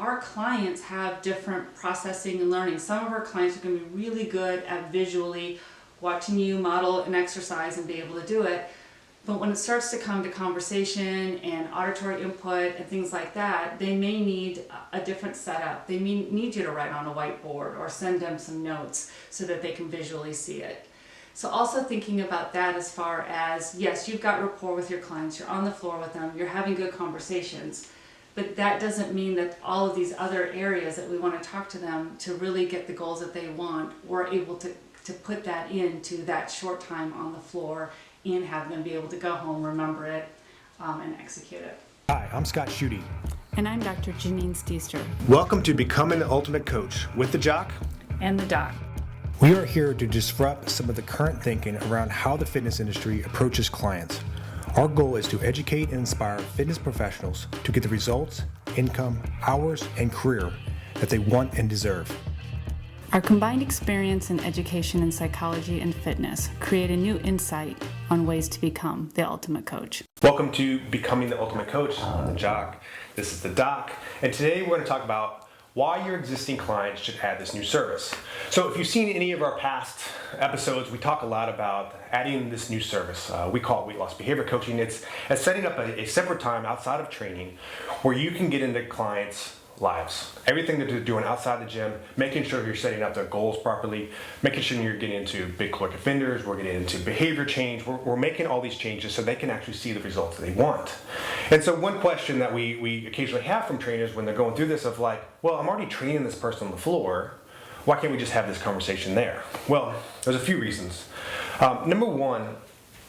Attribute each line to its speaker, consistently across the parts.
Speaker 1: our clients have different processing and learning. Some of our clients are going to be really good at visually watching you model an exercise and be able to do it. But when it starts to come to conversation and auditory input and things like that, they may need a different setup. They may need you to write on a whiteboard or send them some notes so that they can visually see it. So also thinking about that as far as, yes, you've got rapport with your clients, you're on the floor with them, you're having good conversations, but that doesn't mean that all of these other areas that we want to talk to them to really get the goals that they want, we're able to put that into that short time on the floor and have them be able to go home, remember it, and execute it.
Speaker 2: Hi, I'm Scott Schutte.
Speaker 3: And I'm Dr. Janine Steester.
Speaker 2: Welcome to Becoming the Ultimate Coach with the Jock
Speaker 3: And the Doc.
Speaker 2: We are here to disrupt some of the current thinking around how the fitness industry approaches clients. Our goal is to educate and inspire fitness professionals to get the results, income, hours, and career that they want and deserve.
Speaker 3: Our combined experience in education in psychology and fitness create a new insight on ways to become the ultimate coach.
Speaker 2: Welcome to Becoming the Ultimate Coach. I'm the Jock. This is the Doc. And today we're going to talk about why your existing clients should add this new service. So if you've seen any of our past episodes, we talk a lot about adding this new service. We call it weight loss behavior coaching. It's setting up a separate time outside of training where you can get into clients' lives. Everything that they're doing outside the gym, making sure you're setting up their goals properly, making sure you're getting into big caloric offenders, we're getting into behavior change, we're making all these changes so they can actually see the results that they want. And so one question that we occasionally have from trainers when they're going through this of like, well, I'm already training this person on the floor, why can't we just have this conversation there? Well, there's a few reasons. Number one,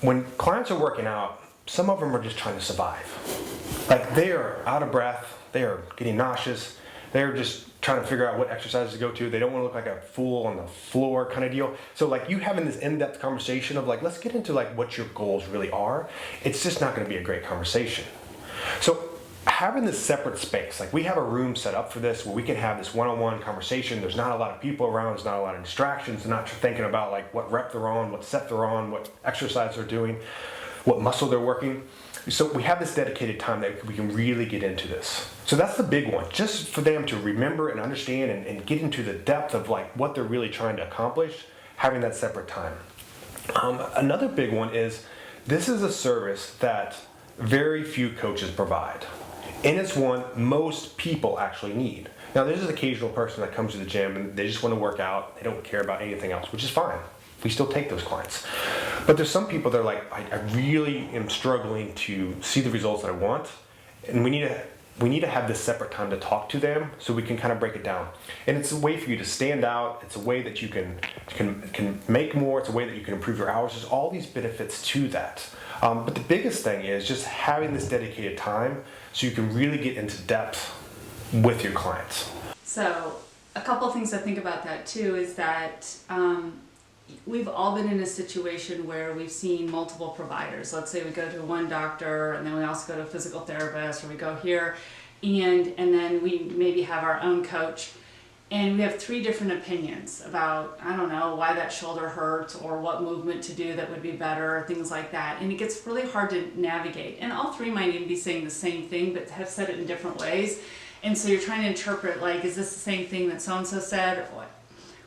Speaker 2: when clients are working out, some of them are just trying to survive. Like they are out of breath, they are getting nauseous, they're just trying to figure out what exercises to go to, they don't want to look like a fool on the floor kind of deal. So like you having this in-depth conversation of like, let's get into like what your goals really are, it's just not going to be a great conversation. So having this separate space, like we have a room set up for this where we can have this one-on-one conversation. There's not a lot of people around, there's not a lot of distractions, they're not thinking about like what rep they're on, what set they're on, what exercise they're doing, what muscle they're working. So we have this dedicated time that we can really get into this. So that's the big one, just for them to remember and understand and get into the depth of like what they're really trying to accomplish, having that separate time. Another big one is this is a service that very few coaches provide. And it's one most people actually need. Now there's an occasional person that comes to the gym and they just want to work out, they don't care about anything else, which is fine. We still take those clients. But there's some people that are like, I really am struggling to see the results that I want, and we need to have this separate time to talk to them so we can kind of break it down. And it's a way for you to stand out, it's a way that you can make more, it's a way that you can improve your hours. There's all these benefits to that. But the biggest thing is just having this dedicated time so you can really get into depth with your clients.
Speaker 1: So a couple things to think about that too is that we've all been in a situation where we've seen multiple providers. Let's say we go to one doctor and then we also go to a physical therapist, or we go here and then we maybe have our own coach, and we have 3 different opinions about, I don't know, why that shoulder hurts or what movement to do that would be better, or things like that. And it gets really hard to navigate. And all 3 might even be saying the same thing but have said it in different ways. And so you're trying to interpret, like, is this the same thing that so-and-so said, or what?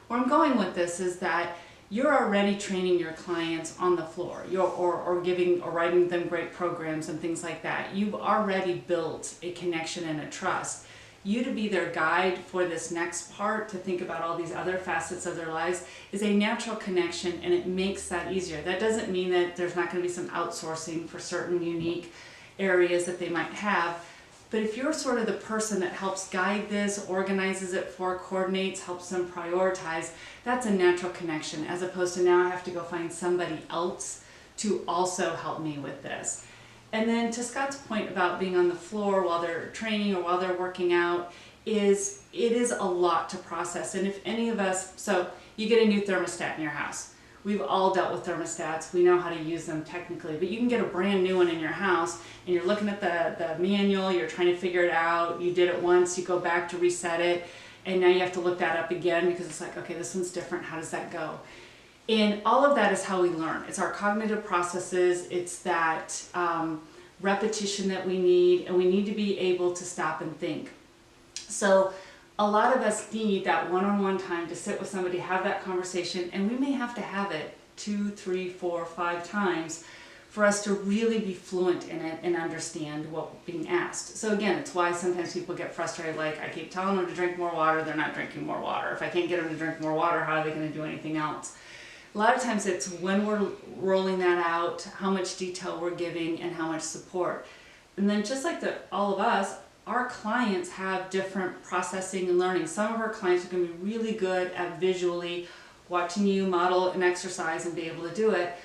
Speaker 1: Where I'm going with this is that you're already training your clients on the floor, or giving or writing them great programs and things like that. You've already built a connection and a trust. You to be their guide for this next part, to think about all these other facets of their lives, is a natural connection, and it makes that easier. That doesn't mean that there's not going to be some outsourcing for certain unique areas that they might have. But if you're sort of the person that helps guide this, organizes it for, coordinates, helps them prioritize, that's a natural connection, as opposed to now I have to go find somebody else to also help me with this. And then to Scott's point about being on the floor while they're training or while they're working out, it is a lot to process. And if any of us, so you get a new thermostat in your house. We've all dealt with thermostats. We know how to use them technically, but you can get a brand new one in your house and you're looking at the manual, you're trying to figure it out, you did it once, you go back to reset it, and now you have to look that up again because it's like, okay, this one's different, how does that go? And all of that is how we learn. It's our cognitive processes, it's that repetition that we need, and we need to be able to stop and think. So a lot of us need that one-on-one time to sit with somebody, have that conversation, and we may have to have it 2, 3, 4, 5 times for us to really be fluent in it and understand what's being asked. So again, it's why sometimes people get frustrated, like I keep telling them to drink more water, they're not drinking more water. If I can't get them to drink more water, how are they going to do anything else? A lot of times it's when we're rolling that out, how much detail we're giving, and how much support. And then just like all of us, our clients have different processing and learning. Some of our clients are going to be really good at visually watching you model an exercise and be able to do it.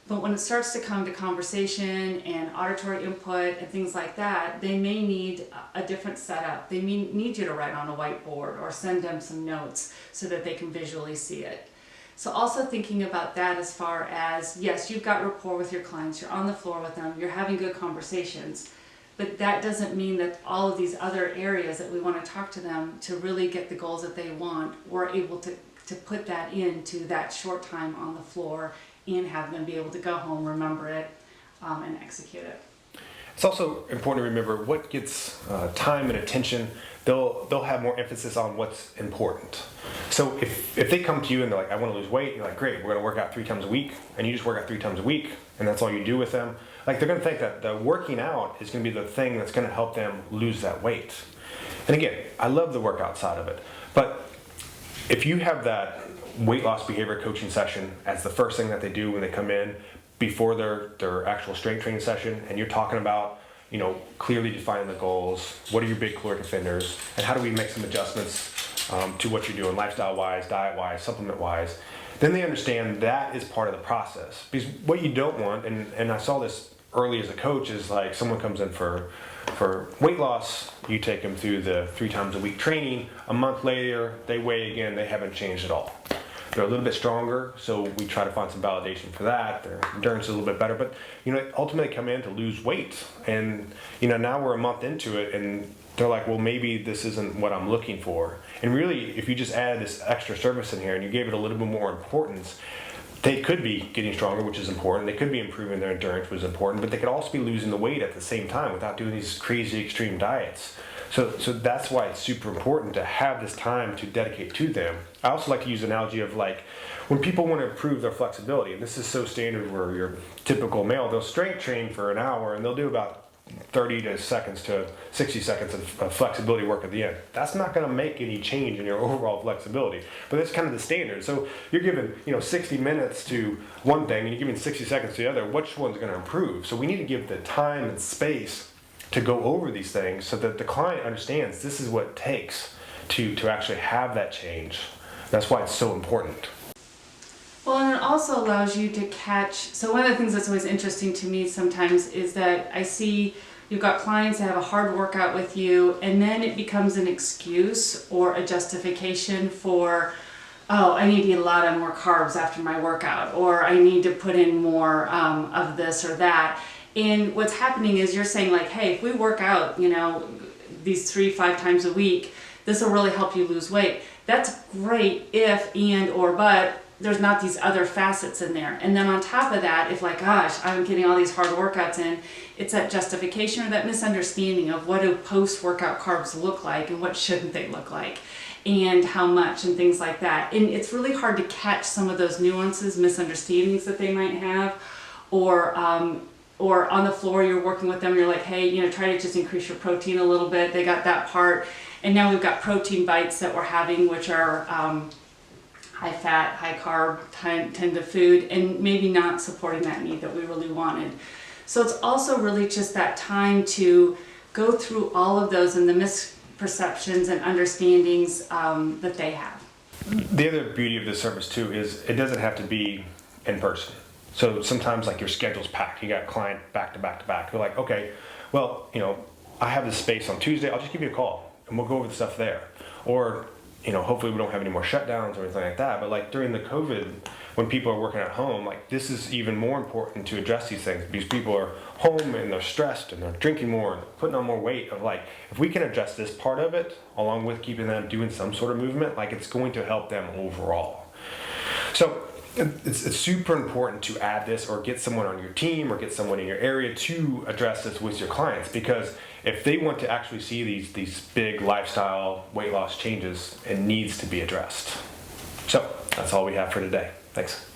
Speaker 1: But when it starts to come to conversation and auditory input and things like that, they may need a different setup. They may need you to write on a whiteboard or send them some notes so that they can visually see it. So also thinking about that as far as, yes, you've got rapport with your clients, you're on the floor with them, you're having good conversations, but that doesn't mean that all of these other areas that we want to talk to them to really get the goals that they want, we're able to put that into that short time on the floor and have them be able to go home, remember it, and execute it.
Speaker 2: It's also important to remember what gets time and attention. They'll have more emphasis on what's important. So if they come to you and they're like, I want to lose weight, you're like, great, we're going to work out 3 times a week, and you just work out 3 times a week, and that's all you do with them. Like they're going to think that the working out is going to be the thing that's going to help them lose that weight. And again, I love the workout side of it, but if you have that weight loss behavior coaching session as the first thing that they do when they come in before their actual strength training session, and you're talking about, you know, clearly defining the goals, what are your big caloric offenders, and how do we make some adjustments to what you're doing lifestyle-wise, diet-wise, supplement-wise, then they understand that is part of the process. Because what you don't want, and I saw this early as a coach, is like someone comes in for weight loss, you take them through the 3 times a week training, a month later they weigh again, they haven't changed at all. They're a little bit stronger, so we try to find some validation for that. Their endurance is a little bit better, but you know, ultimately come in to lose weight, and you know, now we're a month into it, and they're like, well, maybe this isn't what I'm looking for. And really, if you just add this extra service in here and you gave it a little bit more importance, they could be getting stronger, which is important. They could be improving their endurance, which is important, but they could also be losing the weight at the same time without doing these crazy extreme diets. So that's why it's super important to have this time to dedicate to them. I also like to use the analogy of like when people want to improve their flexibility, and this is so standard where your typical male, they'll strength train for an hour and they'll do about 30 seconds to 60 seconds of flexibility work at the end. That's not going to make any change in your overall flexibility, but that's kind of the standard. So you're giving 60 minutes to one thing and you're giving 60 seconds to the other. Which one's going to improve? So we need to give the time and space to go over these things so that the client understands this is what it takes to actually have that change. That's why it's so important.
Speaker 1: Well, and it also allows you to catch, so one of the things that's always interesting to me sometimes is that I see you've got clients that have a hard workout with you, and then it becomes an excuse or a justification for, oh, I need to eat a lot of more carbs after my workout, or I need to put in more of this or that. And what's happening is you're saying like, hey, if we work out, these 3-5 times a week, this will really help you lose weight. That's great if but there's not these other facets in there. And then on top of that, if like, gosh, I'm getting all these hard workouts in, it's that justification or that misunderstanding of what do post-workout carbs look like and what shouldn't they look like and how much and things like that. And it's really hard to catch some of those nuances, misunderstandings that they might have, or on the floor you're working with them, you're like, hey, try to just increase your protein a little bit. They got that part. And now we've got protein bites that we're having, which are high fat, high carb, tend to food, and maybe not supporting that need that we really wanted. So it's also really just that time to go through all of those and the misperceptions and understandings that they have.
Speaker 2: The other beauty of this service too is it doesn't have to be in person. So sometimes like your schedule's packed, you got a client back to back to back. You're like, okay, well, I have this space on Tuesday, I'll just give you a call and we'll go over the stuff there. Or hopefully we don't have any more shutdowns or anything like that. But like during the COVID, when people are working at home, like this is even more important to address these things because people are home and they're stressed and they're drinking more and putting on more weight. Of like, if we can address this part of it, along with keeping them doing some sort of movement, like it's going to help them overall. So it's super important to add this or get someone on your team or get someone in your area to address this with your clients, because if they want to actually see these big lifestyle weight loss changes, it needs to be addressed. So that's all we have for today. Thanks.